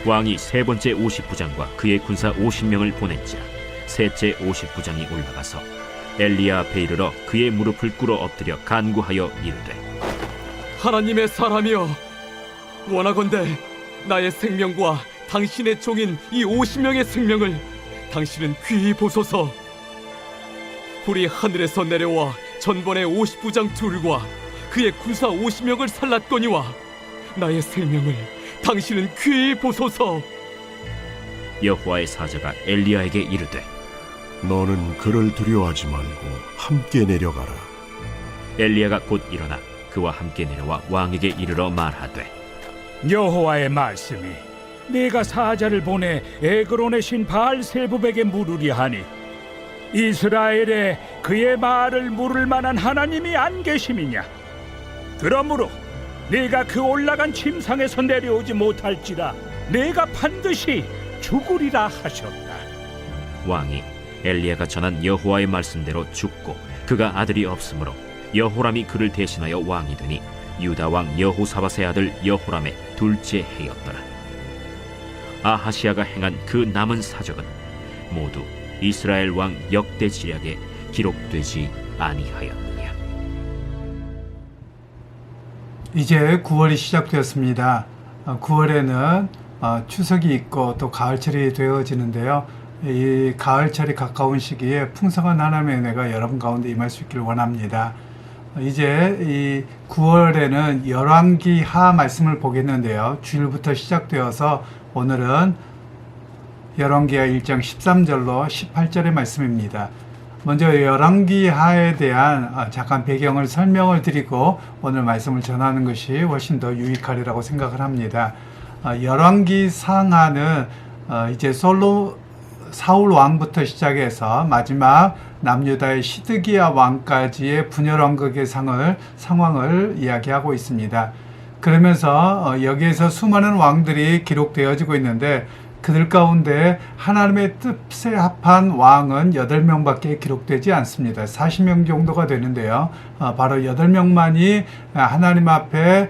왕이 세 번째 50부장과 그의 군사 50명을 보낸지라 셋째 50부장이 올라가서 엘리야 앞에 이르러 그의 무릎을 꿇어 엎드려 간구하여 이르되 하나님의 사람이여, 원하건대 나의 생명과 당신의 종인 이 50명의 생명을 당신은 귀히 보소서. 불이 하늘에서 내려와 전번의 50부장 둘과 그의 군사 50명을 살랐거니와 나의 생명을 당신은 귀히 보소서. 여호와의 사자가 엘리야에게 이르되 너는 그를 두려워하지 말고 함께 내려가라. 엘리야가 곧 일어나 그와 함께 내려와 왕에게 이르러 말하되 여호와의 말씀이 내가 사자를 보내 에그론의 신 바알세부백에 물으리 하니 이스라엘에 그의 말을 물을 만한 하나님이 안 계심이냐? 그러므로 내가 그 올라간 침상에서 내려오지 못할지라 내가 반드시 죽으리라 하셨다. 왕이 엘리야가 전한 여호와의 말씀대로 죽고 그가 아들이 없으므로 여호람이 그를 대신하여 왕이 되니 유다 왕 여호사밧의 아들 여호람의 둘째 해였더라. 아하시야가 행한 그 남은 사적은 모두 이스라엘 왕 역대 지략에 기록되지 아니하였느냐. 이제 9월이 시작되었습니다. 9월에는 추석이 있고 또 가을철이 되어지는데요. 이 가을철이 가까운 시기에 풍성한 하나님의 은혜가 여러분 가운데 임할 수 있기를 원합니다. 이제 이 9월에는 열왕기하 말씀을 보겠는데요. 주일부터 시작되어서 오늘은 열왕기하 1장 13절로 18절의 말씀입니다. 먼저 열왕기하에 대한 잠깐 배경을 설명을 드리고 오늘 말씀을 전하는 것이 훨씬 더 유익하리라고 생각을 합니다. 열왕기상하는 이제 사울 왕부터 시작해서 마지막 남유다의 시드기야 왕까지의 분열왕국의 상황을 이야기하고 있습니다. 그러면서 여기에서 수많은 왕들이 기록되어지고 있는데 그들 가운데 하나님의 뜻에 합한 왕은 8명밖에 기록되지 않습니다. 40명 정도가 되는데요. 바로 8명만이 하나님 앞에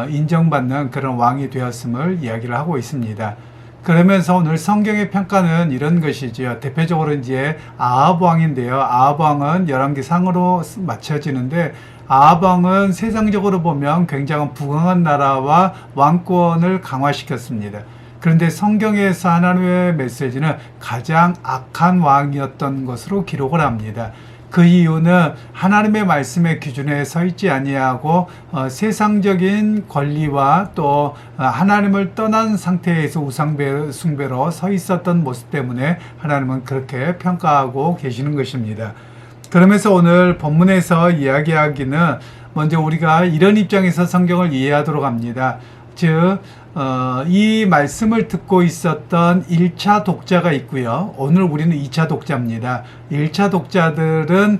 인정받는 그런 왕이 되었음을 이야기를 하고 있습니다. 그러면서 오늘 성경의 평가는 이런 것이지요. 대표적으로 이제 아합 왕인데요. 아합 왕은 열왕기상으로 맞춰지는데 아합 왕은 세상적으로 보면 굉장히 부강한 나라와 왕권을 강화시켰습니다. 그런데 성경에서 하나님의 메시지는 가장 악한 왕이었던 것으로 기록을 합니다. 그 이유는 하나님의 말씀의 기준에 서 있지 아니하고 세상적인 권리와 또 하나님을 떠난 상태에서 우상숭배로 서 있었던 모습 때문에 하나님은 그렇게 평가하고 계시는 것입니다. 그러면서 오늘 본문에서 이야기하기는 먼저 우리가 이런 입장에서 성경을 이해하도록 합니다. 즉 이 말씀을 듣고 있었던 1차 독자가 있고요. 오늘 우리는 2차 독자입니다. 1차 독자들은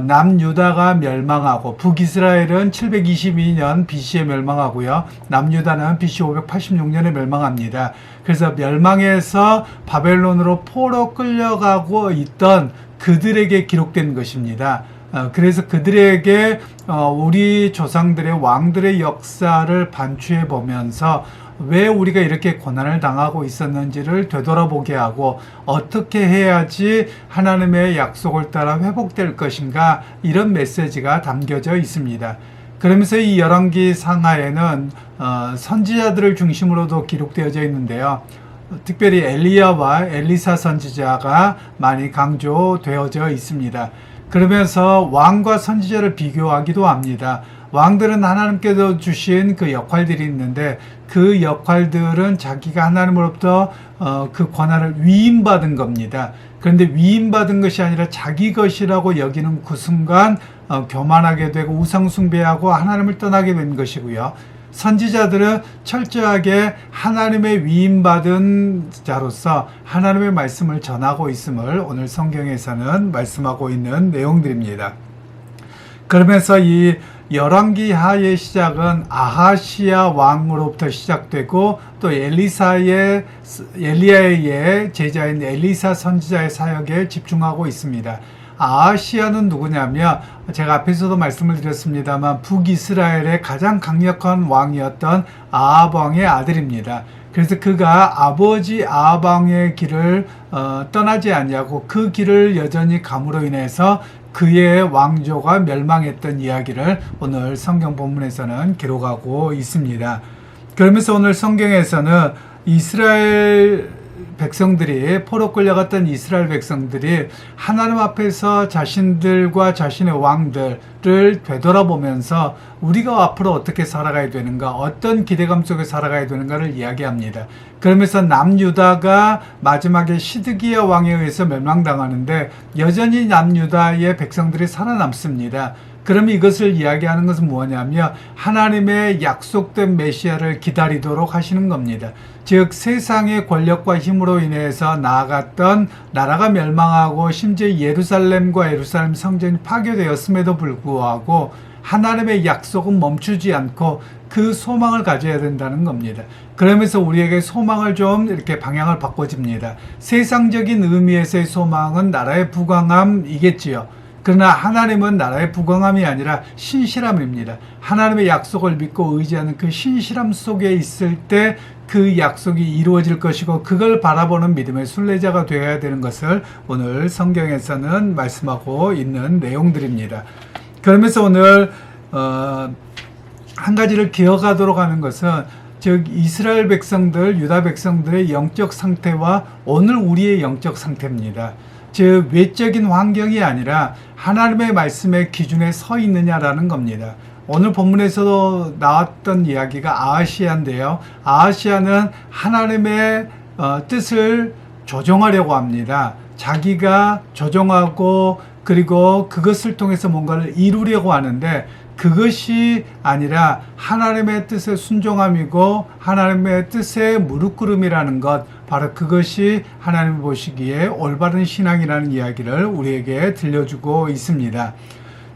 남유다가 멸망하고 북이스라엘은 722년 BC에 멸망하고요. 남유다는 BC 586년에 멸망합니다. 그래서 멸망해서 바벨론으로 포로 끌려가고 있던 그들에게 기록된 것입니다. 그래서 그들에게 우리 조상들의 왕들의 역사를 반추해 보면서 왜 우리가 이렇게 고난을 당하고 있었는지를 되돌아보게 하고 어떻게 해야지 하나님의 약속을 따라 회복될 것인가, 이런 메시지가 담겨져 있습니다. 그러면서 이 열왕기 상하에는 선지자들을 중심으로도 기록되어져 있는데요. 특별히 엘리야와 엘리사 선지자가 많이 강조되어져 있습니다. 그러면서 왕과 선지자를 비교하기도 합니다. 왕들은 하나님께서 주신 그 역할들이 있는데 그 역할들은 자기가 하나님으로부터 그 권한을 위임받은 겁니다. 그런데 위임받은 것이 아니라 자기 것이라고 여기는 그 순간 교만하게 되고 우상숭배하고 하나님을 떠나게 된 것이고요. 선지자들은 철저하게 하나님의 위임받은 자로서 하나님의 말씀을 전하고 있음을 오늘 성경에서는 말씀하고 있는 내용들입니다. 그러면서 이 열왕기하의 시작은 아하시야 왕으로부터 시작되고 또 엘리야의 제자인 엘리사 선지자의 사역에 집중하고 있습니다. 아하시야는 누구냐면 제가 앞에서도 말씀을 드렸습니다만 북이스라엘의 가장 강력한 왕이었던 아합 왕의 아들입니다. 그래서 그가 아버지 아방의 길을 떠나지 않냐고 그 길을 여전히 감으로 인해서 그의 왕조가 멸망했던 이야기를 오늘 성경 본문에서는 기록하고 있습니다. 그러면서 오늘 성경에서는 이스라엘 백성들이 포로 끌려갔던 이스라엘 백성들이 하나님 앞에서 자신들과 자신의 왕들을 되돌아보면서 우리가 앞으로 어떻게 살아가야 되는가, 어떤 기대감 속에 살아가야 되는가를 이야기합니다. 그러면서 남유다가 마지막에 시드기야 왕에 의해서 멸망당하는데 여전히 남유다의 백성들이 살아남습니다. 그러면 이것을 이야기하는 것은 뭐냐면 하나님의 약속된 메시아를 기다리도록 하시는 겁니다. 즉 세상의 권력과 힘으로 인해서 나아갔던 나라가 멸망하고 심지어 예루살렘과 예루살렘 성전이 파괴되었음에도 불구하고 하나님의 약속은 멈추지 않고 그 소망을 가져야 된다는 겁니다. 그러면서 우리에게 소망을 좀 이렇게 방향을 바꿔줍니다. 세상적인 의미에서의 소망은 나라의 부강함이겠지요. 그러나 하나님은 나라의 부강함이 아니라 신실함입니다. 하나님의 약속을 믿고 의지하는 그 신실함 속에 있을 때 그 약속이 이루어질 것이고 그걸 바라보는 믿음의 순례자가 되어야 되는 것을 오늘 성경에서는 말씀하고 있는 내용들입니다. 그러면서 오늘 한 가지를 기억하도록 하는 것은 즉 이스라엘 백성들, 유다 백성들의 영적 상태와 오늘 우리의 영적 상태입니다. 즉 외적인 환경이 아니라 하나님의 말씀의 기준에 서 있느냐라는 겁니다. 오늘 본문에서도 나왔던 이야기가 아하시아인데요. 아하시아는 하나님의 뜻을 조정하려고 합니다. 자기가 조정하고 그리고 그것을 통해서 뭔가를 이루려고 하는데 그것이 아니라 하나님의 뜻에 순종함이고 하나님의 뜻에 무릎 꿇음이라는 것, 바로 그것이 하나님이 보시기에 올바른 신앙이라는 이야기를 우리에게 들려주고 있습니다.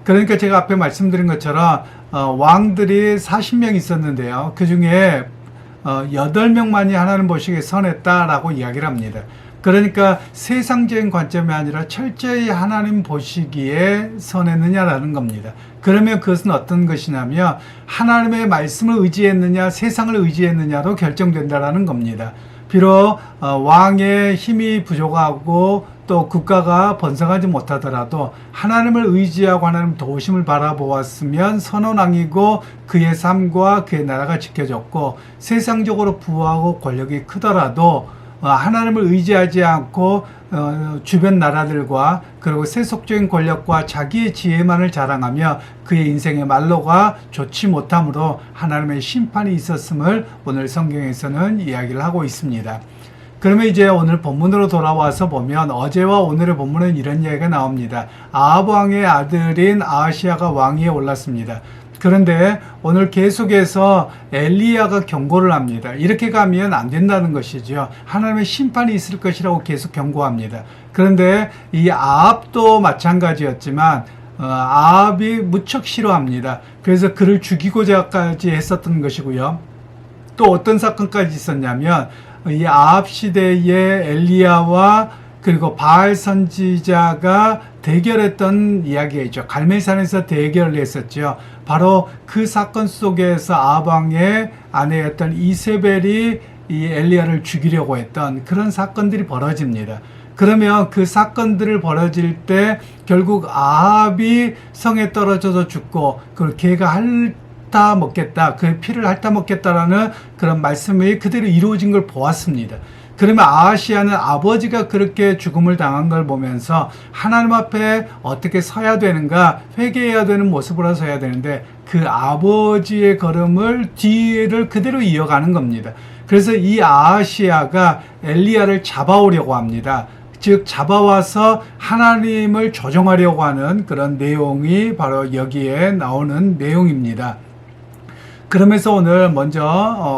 그러니까 제가 앞에 말씀드린 것처럼 왕들이 40명 있었는데요. 그 중에 8명만이 하나님 보시기에 선했다라고 이야기를 합니다. 그러니까 세상적인 관점이 아니라 철저히 하나님 보시기에 선했느냐라는 겁니다. 그러면 그것은 어떤 것이냐면 하나님의 말씀을 의지했느냐 세상을 의지했느냐로 결정된다라는 겁니다. 비록 왕의 힘이 부족하고 또 국가가 번성하지 못하더라도 하나님을 의지하고 하나님 도우심을 바라보았으면 선원왕이고 그의 삶과 그의 나라가 지켜졌고 세상적으로 부하고 권력이 크더라도 하나님을 의지하지 않고 주변 나라들과 그리고 세속적인 권력과 자기의 지혜만을 자랑하며 그의 인생의 말로가 좋지 못함으로 하나님의 심판이 있었음을 오늘 성경에서는 이야기를 하고 있습니다. 그러면 이제 오늘 본문으로 돌아와서 보면 어제와 오늘의 본문은 이런 이야기가 나옵니다. 아합 왕의 아들인 아하시아가 왕위에 올랐습니다. 그런데 오늘 계속해서 엘리야가 경고를 합니다. 이렇게 가면 안 된다는 것이죠. 하나님의 심판이 있을 것이라고 계속 경고합니다. 그런데 이 아합도 마찬가지였지만 아합이 무척 싫어합니다. 그래서 그를 죽이고자까지 했었던 것이고요. 또 어떤 사건까지 있었냐면 이 아합 시대의 엘리야와 그리고 바알 선지자가 대결했던 이야기가 있죠. 갈멜산에서 대결을 했었죠. 바로 그 사건 속에서 아합 왕의 아내였던 이세벨이 이 엘리야를 죽이려고 했던 그런 사건들이 벌어집니다. 그러면 그 사건들을 벌어질 때 결국 아합이 성에 떨어져서 죽고 그걸 걔가 핥아 먹겠다, 그 피를 핥아 먹겠다라는 그런 말씀이 그대로 이루어진 걸 보았습니다. 그러면 아하시아는 아버지가 그렇게 죽음을 당한 걸 보면서 하나님 앞에 어떻게 서야 되는가, 회개해야 되는 모습으로 서야 되는데 그 아버지의 걸음을 뒤를 그대로 이어가는 겁니다. 그래서 이 아하시아가 엘리야를 잡아오려고 합니다. 즉 잡아와서 하나님을 조정하려고 하는 그런 내용이 바로 여기에 나오는 내용입니다. 그러면서 오늘 먼저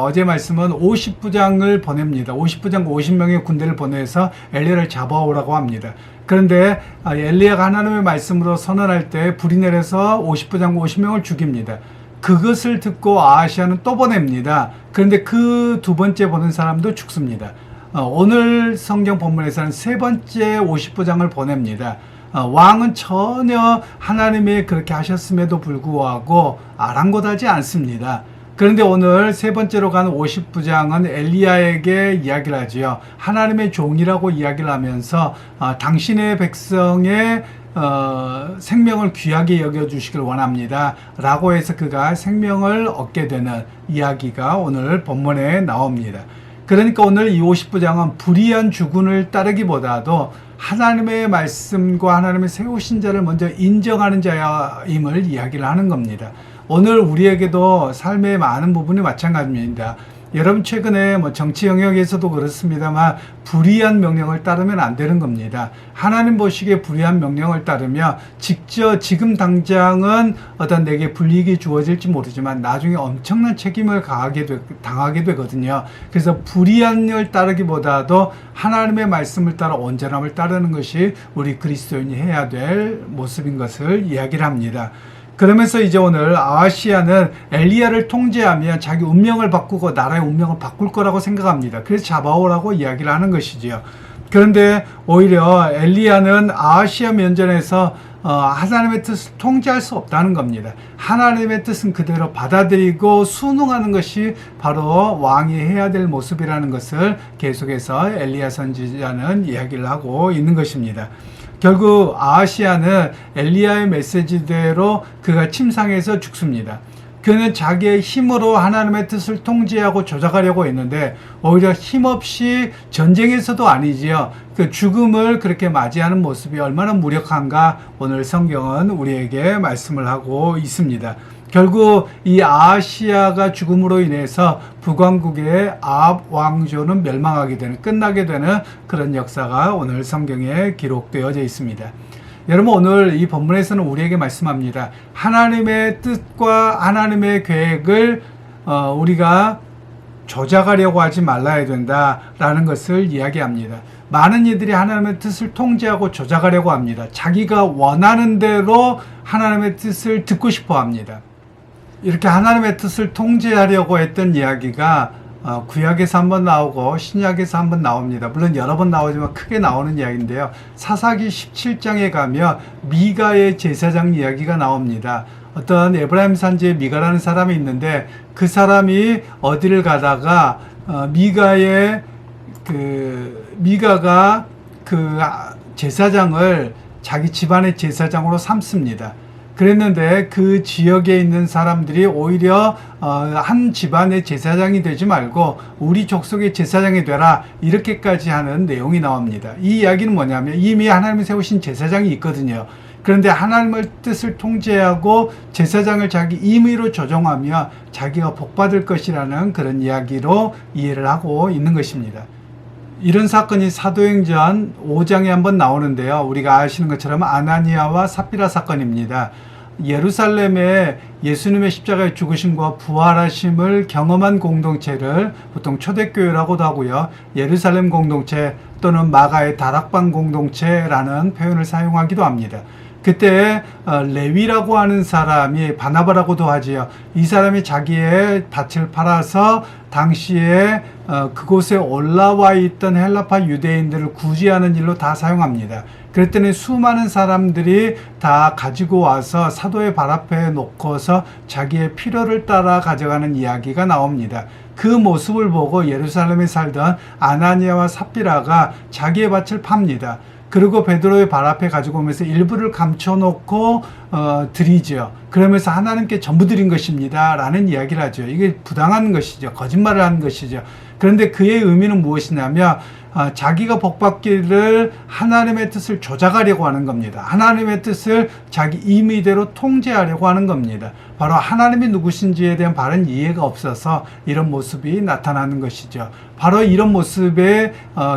어제 말씀은 50부장을 보냅니다. 50부장 50명의 군대를 보내서 엘리야를 잡아오라고 합니다. 그런데 엘리야가 하나님의 말씀으로 선언할 때 불이 내려서 50부장 50명을 죽입니다. 그것을 듣고 아하시아는 또 보냅니다. 그런데 그 두 번째 보낸 사람도 죽습니다. 오늘 성경 본문에서는 세 번째 50부장을 보냅니다. 왕은 전혀 하나님이 그렇게 하셨음에도 불구하고 아랑곳하지 않습니다. 그런데 오늘 세 번째로 간 50부장은 엘리야에게 이야기를 하지요. 하나님의 종이라고 이야기를 하면서 당신의 백성의 생명을 귀하게 여겨주시길 원합니다 라고 해서 그가 생명을 얻게 되는 이야기가 오늘 본문에 나옵니다. 그러니까 오늘 이 50부장은 불의한 주군을 따르기보다도 하나님의 말씀과 하나님의 세우신 자를 먼저 인정하는 자임을 이야기를 하는 겁니다. 오늘 우리에게도 삶의 많은 부분이 마찬가지입니다. 여러분 최근에 정치 영역에서도 그렇습니다만 불의한 명령을 따르면 안 되는 겁니다. 하나님 보시기에 불의한 명령을 따르면 지금 당장은 어떤 내게 불이익이 주어질지 모르지만 나중에 엄청난 책임을 당하게 되거든요. 그래서 불의한 을 따르기보다도 하나님의 말씀을 따라 온전함을 따르는 것이 우리 그리스도인이 해야 될 모습인 것을 이야기를 합니다. 그러면서 이제 오늘 아하시야는 엘리야를 통제하면 자기 운명을 바꾸고 나라의 운명을 바꿀 거라고 생각합니다. 그래서 잡아오라고 이야기를 하는 것이지요. 그런데 오히려 엘리야는 아하시야 면전에서 하나님의 뜻을 통제할 수 없다는 겁니다. 하나님의 뜻은 그대로 받아들이고 순응하는 것이 바로 왕이 해야 될 모습이라는 것을 계속해서 엘리야 선지자는 이야기를 하고 있는 것입니다. 결국 아하시야는 엘리야의 메시지대로 그가 침상에서 죽습니다. 그는 자기의 힘으로 하나님의 뜻을 통제하고 조작하려고 했는데 오히려 힘없이 전쟁에서도 아니지요. 그 죽음을 그렇게 맞이하는 모습이 얼마나 무력한가 오늘 성경은 우리에게 말씀을 하고 있습니다. 결국 이 아하시야가 죽음으로 인해서 북왕국의 아합 왕조는 끝나게 되는 그런 역사가 오늘 성경에 기록되어져 있습니다. 여러분 오늘 이 본문에서는 우리에게 말씀합니다. 하나님의 뜻과 하나님의 계획을 우리가 조작하려고 하지 말아야 된다라는 것을 이야기합니다. 많은 이들이 하나님의 뜻을 통제하고 조작하려고 합니다. 자기가 원하는 대로 하나님의 뜻을 듣고 싶어 합니다. 이렇게 하나님의 뜻을 통제하려고 했던 이야기가 구약에서 한번 나오고 신약에서 한번 나옵니다. 물론 여러 번 나오지만 크게 나오는 이야기인데요. 사사기 17장에 가면 미가의 제사장 이야기가 나옵니다. 어떤 에브라임 산지에 미가라는 사람이 있는데 그 사람이 어디를 가다가 미가가 그 제사장을 자기 집안의 제사장으로 삼습니다. 그랬는데 그 지역에 있는 사람들이 오히려 한 집안의 제사장이 되지 말고 우리 족속의 제사장이 되라 이렇게까지 하는 내용이 나옵니다. 이 이야기는 뭐냐면 이미 하나님이 세우신 제사장이 있거든요. 그런데 하나님의 뜻을 통제하고 제사장을 자기 임의로 조정하며 자기가 복받을 것이라는 그런 이야기로 이해를 하고 있는 것입니다. 이런 사건이 사도행전 5장에 한번 나오는데요. 우리가 아시는 것처럼 아나니아와 삽비라 사건입니다. 예루살렘에 예수님의 십자가의 죽으심과 부활하심을 경험한 공동체를 보통 초대교회라고도 하고요. 예루살렘 공동체 또는 마가의 다락방 공동체라는 표현을 사용하기도 합니다. 그때 레위라고 하는 사람이 바나바라고도 하지요. 이 사람이 자기의 밭을 팔아서 당시에 그곳에 올라와 있던 헬라파 유대인들을 구제하는 일로 다 사용합니다. 그랬더니 수많은 사람들이 다 가지고 와서 사도의 발 앞에 놓고서 자기의 필요를 따라 가져가는 이야기가 나옵니다. 그 모습을 보고 예루살렘에 살던 아나니아와 삽비라가 자기의 밭을 팝니다. 그리고 베드로의 발 앞에 가지고 오면서 일부를 감춰놓고 드리죠. 그러면서 하나님께 전부 드린 것입니다 라는 이야기를 하죠. 이게 부당한 것이죠. 거짓말을 하는 것이죠. 그런데 그의 의미는 무엇이냐면 자기가 복받기를 하나님의 뜻을 조작하려고 하는 겁니다. 하나님의 뜻을 자기 임의대로 통제하려고 하는 겁니다. 바로 하나님이 누구신지에 대한 바른 이해가 없어서 이런 모습이 나타나는 것이죠. 바로 이런 모습에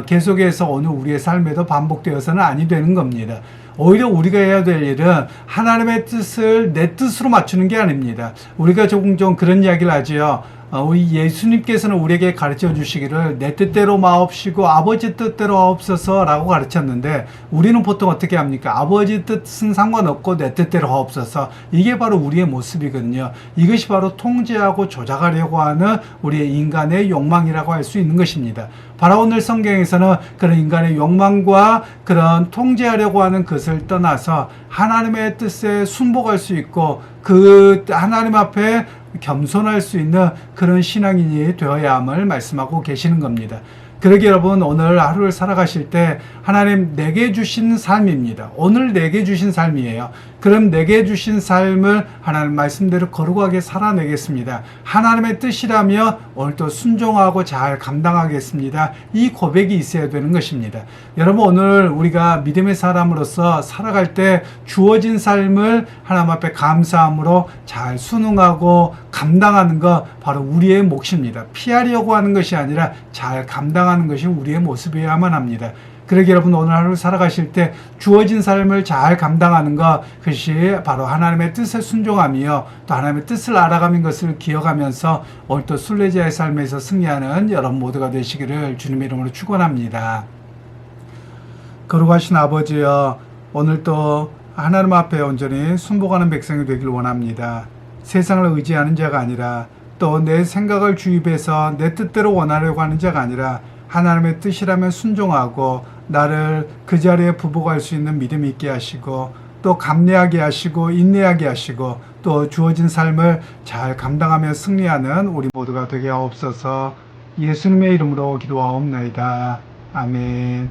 계속해서 오늘 우리의 삶에도 반복되어서는 아니 되는 겁니다. 오히려 우리가 해야 될 일은 하나님의 뜻을 내 뜻으로 맞추는 게 아닙니다. 우리가 종종 그런 이야기를 하지요. 우리 예수님께서는 우리에게 가르쳐 주시기를 내 뜻대로 마옵시고 아버지 뜻대로 하옵소서 라고 가르쳤는데 우리는 보통 어떻게 합니까? 아버지 뜻은 상관없고 내 뜻대로 하옵소서. 이게 바로 우리의 모습이거든요. 이것이 바로 통제하고 조작하려고 하는 우리의 인간의 욕망이라고 할 수 있는 것입니다. 바로 오늘 성경에서는 그런 인간의 욕망과 그런 통제하려고 하는 것을 떠나서 하나님의 뜻에 순복할 수 있고 그 하나님 앞에 겸손할 수 있는 그런 신앙인이 되어야 함을 말씀하고 계시는 겁니다. 그러기 여러분, 오늘 하루를 살아가실 때 하나님 내게 주신 삶입니다. 오늘 내게 주신 삶이에요. 그럼 내게 주신 삶을 하나님 말씀대로 거룩하게 살아내겠습니다. 하나님의 뜻이라며 오늘도 순종하고 잘 감당하겠습니다. 이 고백이 있어야 되는 것입니다. 여러분, 오늘 우리가 믿음의 사람으로서 살아갈 때 주어진 삶을 하나님 앞에 감사함으로 잘 순응하고 감당하는 것, 바로 우리의 몫입니다. 피하려고 하는 것이 아니라 잘 감당하는 것이 우리의 모습이어야만 합니다. 그러기 여러분, 오늘 하루 살아가실 때 주어진 삶을 잘 감당하는 것, 그것이 바로 하나님의 뜻에 순종하며 또 하나님의 뜻을 알아가는 것을 기억하면서 오늘 또 순례자의 삶에서 승리하는 여러분 모두가 되시기를 주님의 이름으로 축원합니다. 거룩하신 아버지여, 오늘 또 하나님 앞에 온전히 순복하는 백성이 되길 원합니다. 세상을 의지하는 자가 아니라 또 내 생각을 주입해서 내 뜻대로 원하려고 하는 자가 아니라 하나님의 뜻이라면 순종하고 나를 그 자리에 부복할 수 있는 믿음이 있게 하시고 또 감내하게 하시고 인내하게 하시고 또 주어진 삶을 잘 감당하며 승리하는 우리 모두가 되게 하옵소서. 예수님의 이름으로 기도하옵나이다. 아멘.